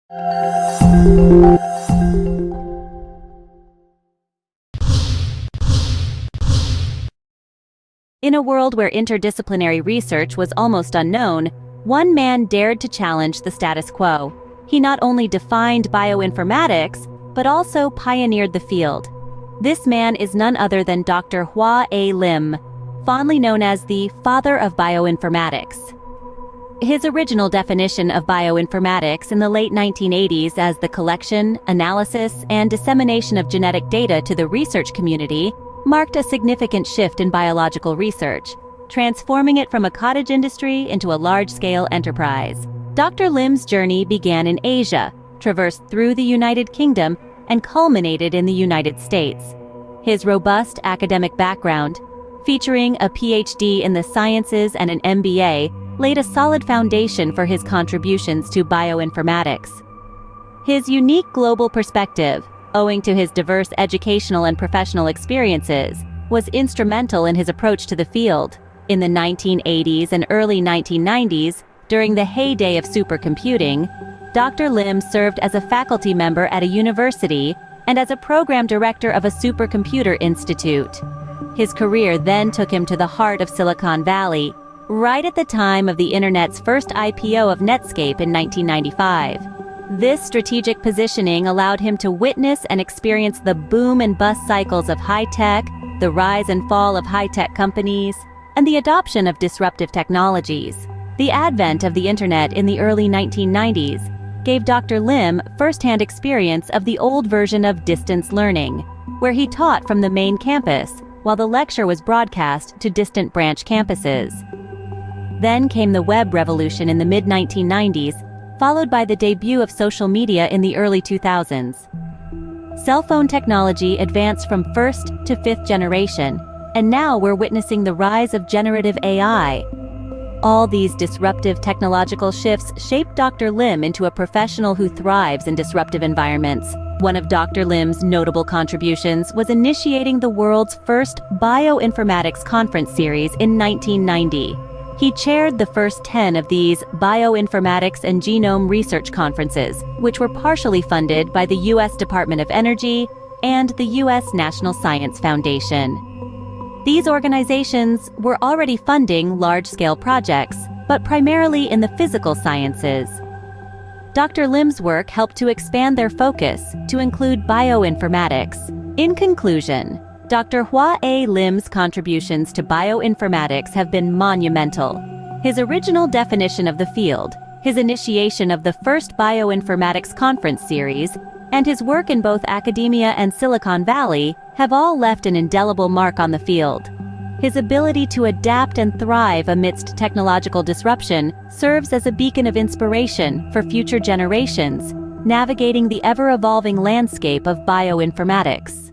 In a world where interdisciplinary research was almost unknown, one man dared to challenge the status quo. He not only defined bioinformatics, but also pioneered the field. This man is none other than Dr. Hwa A, fondly known as the father of bioinformatics. His original definition of bioinformatics in the late 1980s as the collection, analysis, and dissemination of genetic data to the research community marked a significant shift in biological research, transforming it from a cottage industry into a large-scale enterprise. Dr. Lim's journey began in Asia, traversed through the United Kingdom, and culminated in the United States. His robust academic background, featuring a PhD in the sciences and an MBA, laid a solid foundation for his contributions to bioinformatics. His unique global perspective, owing to his diverse educational and professional experiences, was instrumental in his approach to the field. In the 1980s and early 1990s, during the heyday of supercomputing, Dr. Lim served as a faculty member at a university and as a program director of a supercomputer institute. His career then took him to the heart of Silicon Valley, right at the time of the Internet's first IPO of Netscape in 1995. This strategic positioning allowed him to witness and experience the boom and bust cycles of high-tech, the rise and fall of high-tech companies, and the adoption of disruptive technologies. The advent of the Internet in the early 1990s gave Dr. Lim first-hand experience of the old version of distance learning, where he taught from the main campus while the lecture was broadcast to distant branch campuses. Then came the web revolution in the mid-1990s, followed by the debut of social media in the early 2000s. Cell phone technology advanced from first to fifth generation, and now we're witnessing the rise of generative AI. All these disruptive technological shifts shaped Dr. Lim into a professional who thrives in disruptive environments. One of Dr. Lim's notable contributions was initiating the world's first bioinformatics conference series in 1990. He chaired the first 10 of these bioinformatics and genome research conferences, which were partially funded by the U.S. Department of Energy and the U.S. National Science Foundation. These organizations were already funding large-scale projects, but primarily in the physical sciences. Dr. Lim's work helped to expand their focus to include bioinformatics. In conclusion, Dr. Hwa A. Lim's contributions to bioinformatics have been monumental. His original definition of the field, his initiation of the first bioinformatics conference series, and his work in both academia and Silicon Valley have all left an indelible mark on the field. His ability to adapt and thrive amidst technological disruption serves as a beacon of inspiration for future generations, navigating the ever-evolving landscape of bioinformatics.